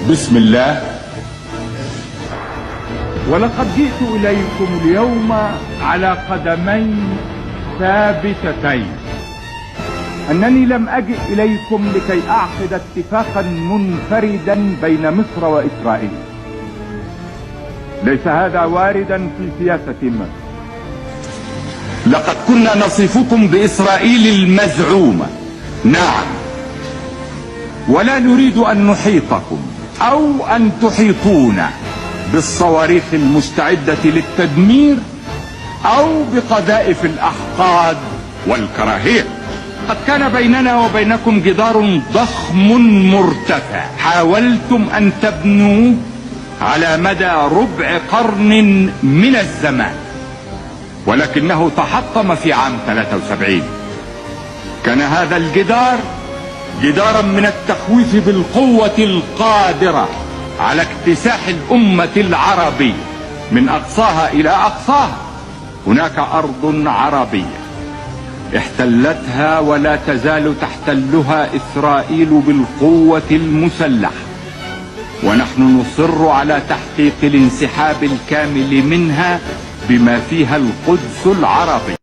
بسم الله. ولقد جئت إليكم اليوم على قدمين ثابتتين، أنني لم أجئ إليكم لكي أعقد اتفاقا منفردا بين مصر وإسرائيل. ليس هذا واردا في سياسة مصر. لقد كنا نصفكم بإسرائيل المزعومة، نعم، ولا نريد أن نحيطكم أو أن تحيطونا بالصواريخ المستعدة للتدمير أو بقذائف الأحقاد والكراهية. قد كان بيننا وبينكم جدار ضخم مرتفع حاولتم أن تبنوه على مدى ربع قرن من الزمان، ولكنه تحطم في عام 73. كان هذا الجدار جدارا من التخويف بالقوة القادرة على اكتساح الأمة العربية من أقصاها إلى أقصاها. هناك أرض عربية احتلتها ولا تزال تحتلها إسرائيل بالقوة المسلحة، ونحن نصر على تحقيق الانسحاب الكامل منها بما فيها القدس العربي.